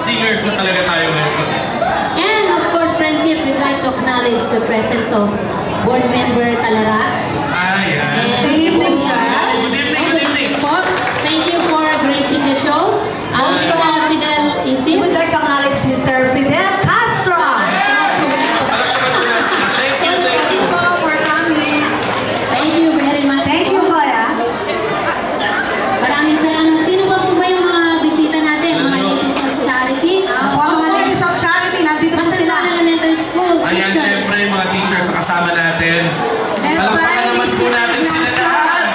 singers na talaga tayo ngayon. And of course, friendship, we'd like to acknowledge the presence of board member Talara. Yan. Good evening, sir. Good evening, good evening. Thank you for gracing the show. Also, Fidel Isin. We'd like to acknowledge Mr. Fidel Castro. Thank you for coming. Thank you very much. Thank you, Kuya. Maraming salamat. Sino ba po yung mga bisita natin? Mga ladies of charity? Mga ladies of charity, nandito po sila. Masanal Elementary School. Ayan, syempre, mga teachers sa kasama natin. Palakpakan naman po natin sila lahat.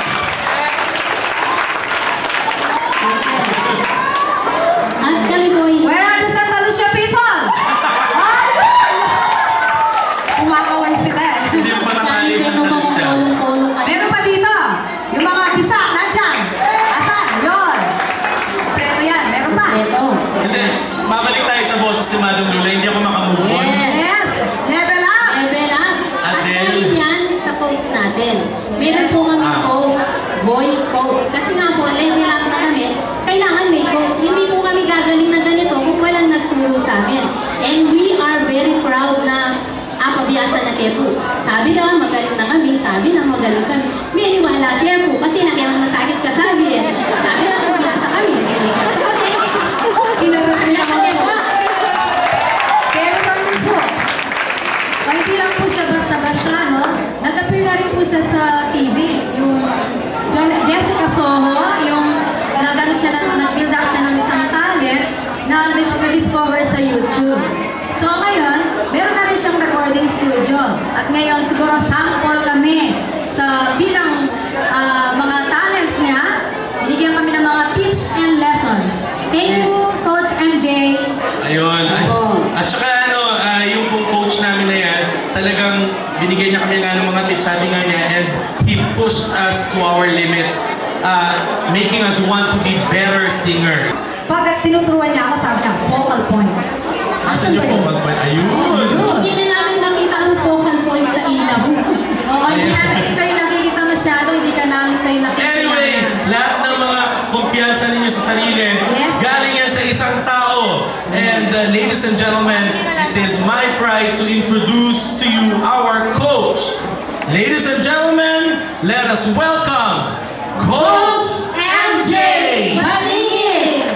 Ito. Hindi, babalik tayo sa boses ni Madam Lula, hindi ako makamove on. Yes! Level up! Level up. And At then- dahil yan sa coach natin. Meron po kami coach, voice coach. Kasi nga po, level up na kami. Kailangan may coach. Hindi po kami gagaling na ganito kung walang nagturo sa amin. And we are very proud na pabiyasan na Kepo. Sabi daw, magaling na kami. Sabi na, magaling kami. May niwala Kepo. Kasi nakiyang masakit ka sabi eh. Sabi na, pabiyasa kami. Pabiyasa kami. Pabiyasa Kepo. Pero naman po, hindi lang po siya basta-basta, no? Nag-appear na rin po siya sa TV. Yung Jessica Soho, yung nag-build up siya ng isang talent na na-discover sa YouTube. So ngayon, meron na rin siyang recording studio. At ngayon, siguro sample kami sa bilang mga talents niya. Binigyan kami ng mga tips and lessons. Thank you, Coach MJ. Ayun. At saka yung pong coach namin na yan, talagang binigyan niya kami ng mga tips, sabi nga niya, and he pushed us to our limits, making us want to be better singer. Pag tinuturuan niya ako, sabi niya, focal point. Asan yung focal point? Ayun! Hindi na namin makita ang focal point sa ilaw. Oo, hindi namin kayo nakikita masyado, hindi ka namin kayo nakikita. Anyway, lahat ng mga kumpiyansa ninyo sa sarili, Yes. galing yan sa isang tao. And ladies and gentlemen, it is my pride to introduce to you our coach. Ladies and gentlemen, let us welcome Coach MJ! Baligid!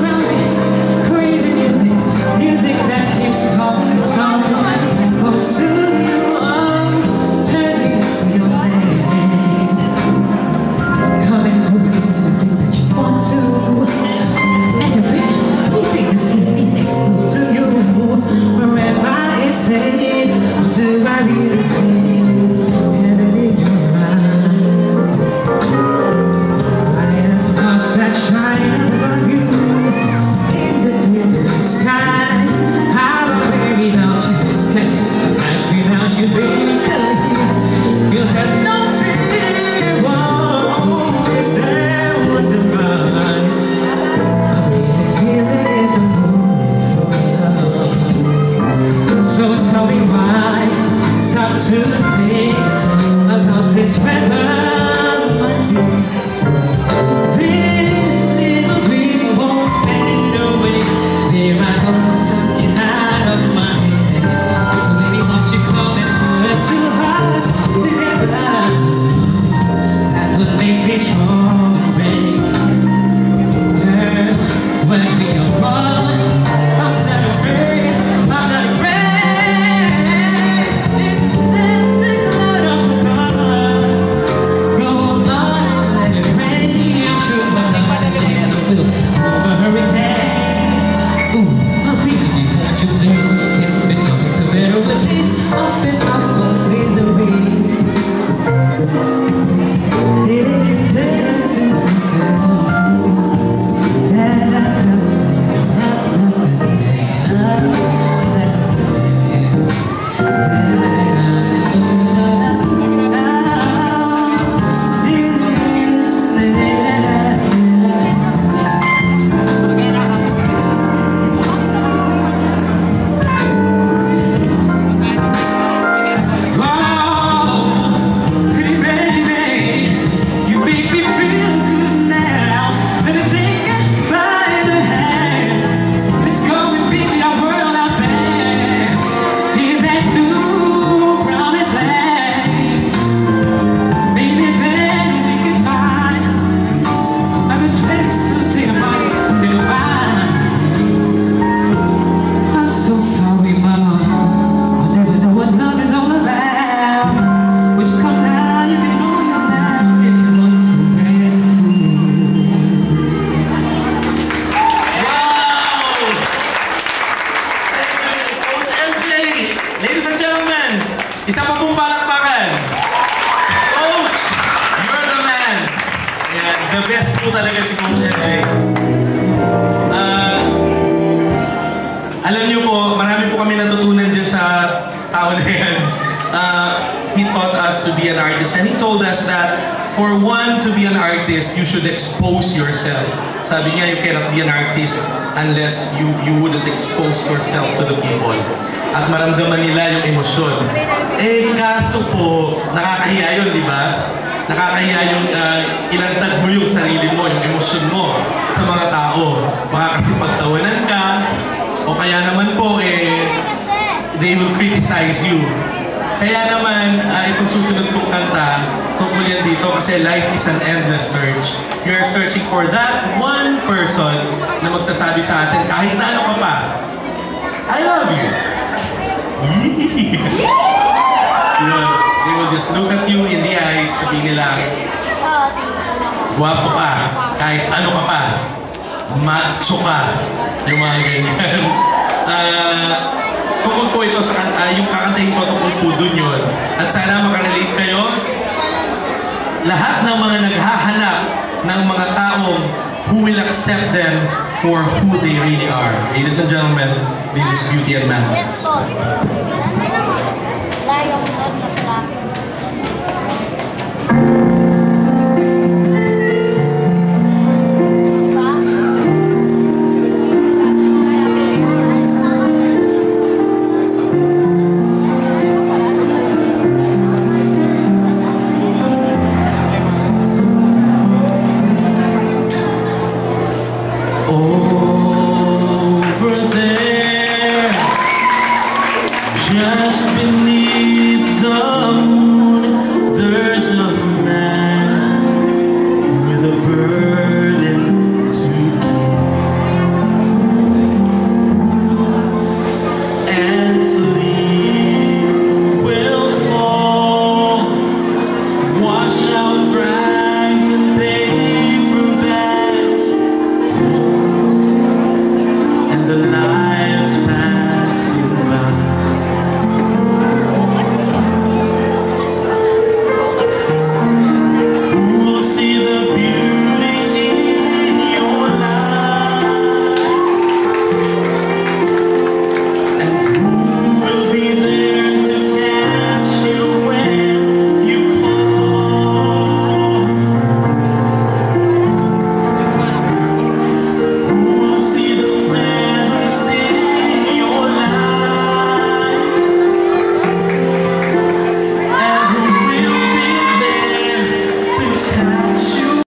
Around me. po talaga si Coach MJ. Alam niyo po, marami po kami natutunan dyan sa tao na yan. He taught us to be an artist, and he told us that for one to be an artist, you should expose yourself. Sabi niya, you cannot be an artist unless you wouldn't expose yourself to the people. At maramdaman nila yung emosyon. Eh, kaso po, nakakahiya yun, di ba? Nakakahiya yung ilantad mo yung sarili mo, yung emosyon mo sa mga tao. Baka kasi pagtawanan ka, o kaya naman po, they will criticize you. Kaya naman, itong susunod kong kanta, tungkol yan dito kasi life is an endless search. You're searching for that one person na magsasabi sa atin, kahit na ano ka pa, I love you. You know, they will just look at you in the eyes, sabihin nila, guwapo ka, kahit ano ka pa, macho ka, yung mga ganyan. Tungkol po ito sa yung kakantahin ko, tungkol po dun yun. At sana makarelate kayo. Lahat ng mga naghahanap ng mga taong who will accept them for who they really are. Ladies and gentlemen, this is Beauty and Madness. Just beneath the moon, there's a man with a burden to keep. And sleep will fall, wash out rags and paper bags, and the lives pass.